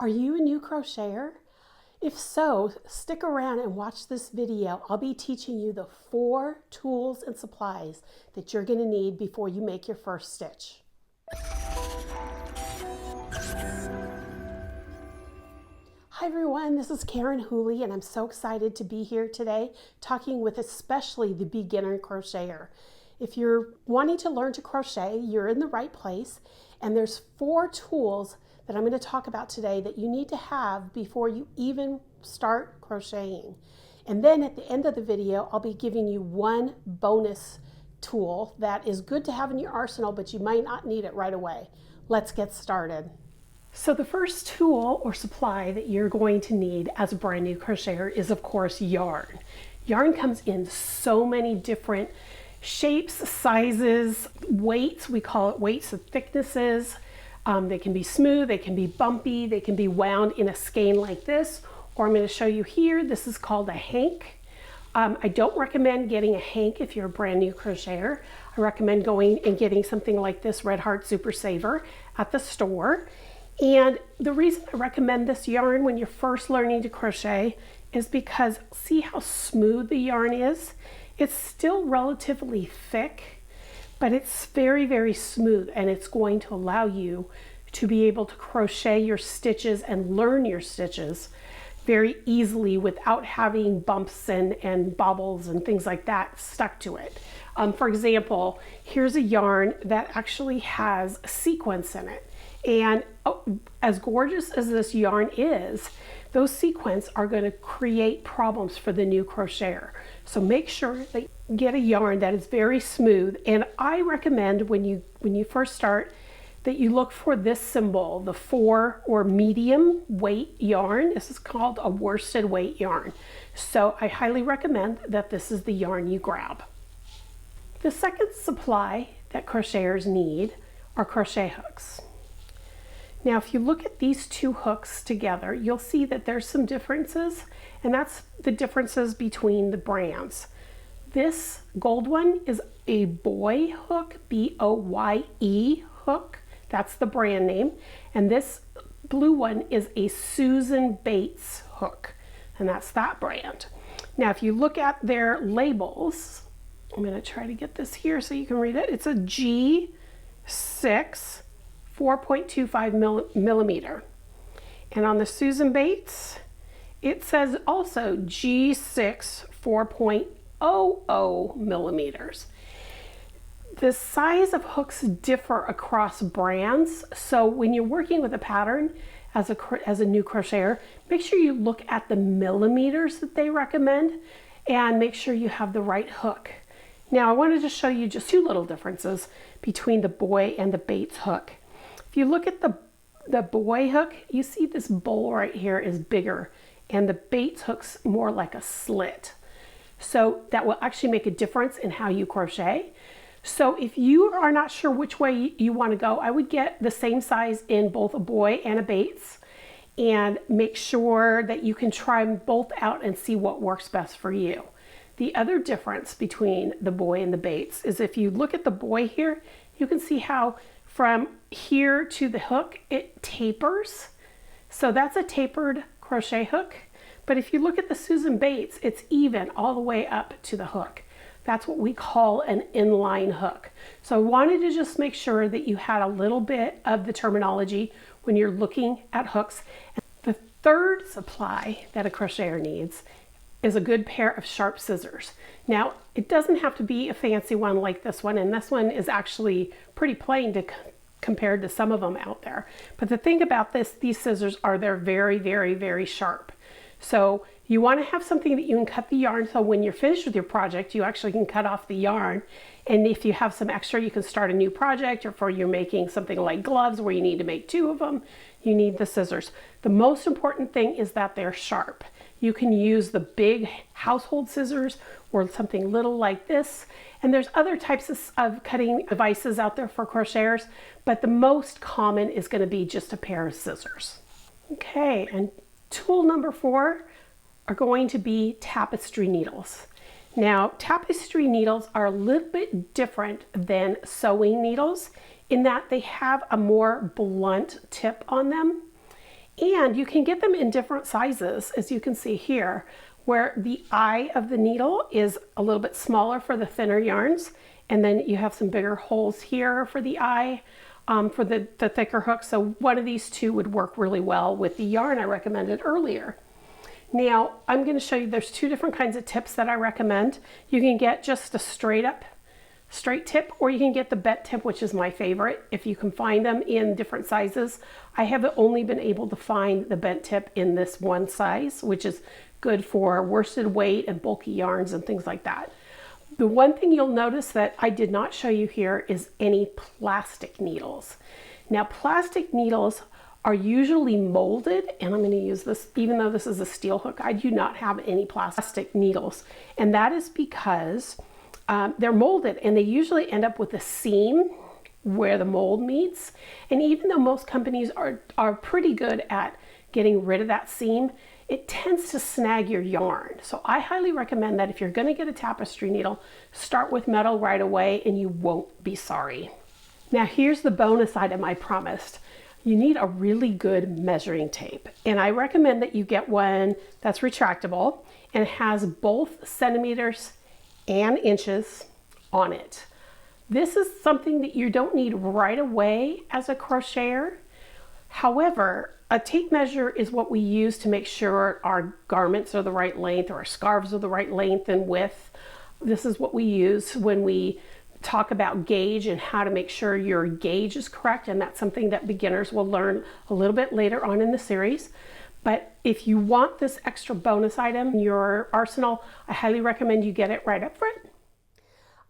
Are you a new crocheter? If so, stick around and watch this video. I'll be teaching you the 4 tools and supplies that you're going to need before you make your first stitch. Hi everyone, this is Whooley and I'm so excited to be here today talking with especially the beginner crocheter. If you're wanting to learn to crochet, you're in the right place, and there's 4 tools that I'm going to talk about today that you need to have before you even start crocheting. And then at the end of the video, I'll be giving you 1 bonus tool that is good to have in your arsenal, but you might not need it right away. Let's get started. So the first tool or supply that you're going to need as a brand new crocheter is, of course, yarn. Yarn comes in so many different shapes, sizes, weights. We call it weights of thicknesses. They can be smooth, they can be bumpy, they can be wound in a skein like this, or I'm going to show you here, this is called a hank. I don't recommend getting a hank if you're a brand new crocheter. I recommend going and getting something like this Red Heart Super Saver at the store. And the reason I recommend this yarn when you're first learning to crochet is because see how smooth the yarn is? It's still relatively thick, but it's very, very smooth, and it's going to allow you to be able to crochet your stitches and learn your stitches very easily without having bumps and bobbles and things like that stuck to it. For example, here's a yarn that actually has a sequins in it. And as gorgeous as this yarn is, those sequins are going to create problems for the new crocheter. So make sure that you get a yarn that is very smooth. And I recommend when you first start that you look for this symbol, the 4 or medium weight yarn. This is called a worsted weight yarn. So I highly recommend that this is the yarn you grab. The second supply that crocheters need are crochet hooks. Now, if you look at these 2 hooks together, you'll see that there's some differences, and that's the differences between the brands. This gold one is a Boye hook, B-O-Y-E hook. That's the brand name. And this blue one is a Susan Bates hook, and that's that brand. Now, if you look at their labels, I'm going to try to get this here so you can read it. It's a G6 4.25 millimeter. And on the Susan Bates, it says also G6 4.00 millimeters. The size of hooks differ across brands, so when you're working with a pattern as a new crocheter, make sure you look at the millimeters that they recommend and make sure you have the right hook. Now I wanted to show you just 2 little differences between the Boye and the Bates hook. If you look at the Boye hook, you see this bowl right here is bigger, and the Bates hook's more like a slit. So that will actually make a difference in how you crochet. So if you are not sure which way you want to go, I would get the same size in both a Boye and a Bates, and make sure that you can try them both out and see what works best for you. The other difference between the Boye and the Bates is if you look at the Boye here, you can see how from here to the hook, it tapers. So that's a tapered crochet hook. But if you look at the Susan Bates, it's even all the way up to the hook. That's what we call an inline hook. So I wanted to just make sure that you had a little bit of the terminology when you're looking at hooks. And the third supply that a crocheter needs is a good pair of sharp scissors. Now, it doesn't have to be a fancy one like this one, and this one is actually pretty plain compared to some of them out there. But the thing about these scissors are they're very, very, very sharp. So you want to have something that you can cut the yarn, so when you're finished with your project, you actually can cut off the yarn. And if you have some extra, you can start a new project, or for you're making something like gloves where you need to make 2 of them, you need the scissors. The most important thing is that they're sharp. You can use the big household scissors or something little like this. And there's other types of cutting devices out there for crocheters, but the most common is going to be just a pair of scissors. Okay, and tool number 4 are going to be tapestry needles. Now, tapestry needles are a little bit different than sewing needles in that they have a more blunt tip on them. And you can get them in different sizes, as you can see here, where the eye of the needle is a little bit smaller for the thinner yarns, and then you have some bigger holes here for the eye for the thicker hook. So one of these two would work really well with the yarn I recommended earlier. Now I'm going to show you, there's two different kinds of tips that I recommend. You can get just a straight tip, or you can get the bent tip, which is my favorite, if you can find them in different sizes. I have only been able to find the bent tip in this one size, which is good for worsted weight and bulky yarns and things like that. The one thing you'll notice that I did not show you here is any plastic needles. Now, plastic needles are usually molded, and I'm going to use this, even though this is a steel hook, I do not have any plastic needles. And that is because they're molded, and they usually end up with a seam where the mold meets. And even though most companies are pretty good at getting rid of that seam, it tends to snag your yarn. So I highly recommend that if you're going to get a tapestry needle, start with metal right away and you won't be sorry. Now here's the bonus item I promised. You need a really good measuring tape. And I recommend that you get one that's retractable and has both centimeters and inches on it. This is something that you don't need right away as a crocheter. However, a tape measure is what we use to make sure our garments are the right length or our scarves are the right length and width. This is what we use when we talk about gauge and how to make sure your gauge is correct, and that's something that beginners will learn a little bit later on in the series. But if you want this extra bonus item in your arsenal, I highly recommend you get it right up front.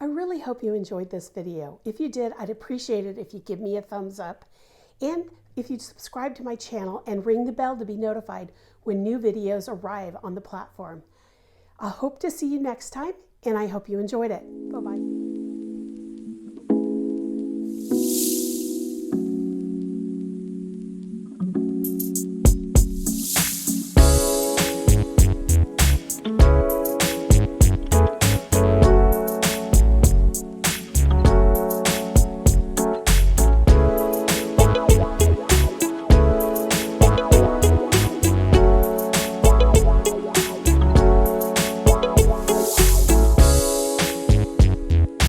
I really hope you enjoyed this video. If you did, I'd appreciate it if you give me a thumbs up, and if you'd subscribe to my channel and ring the bell to be notified when new videos arrive on the platform. I hope to see you next time, and I hope you enjoyed it. Bye-bye.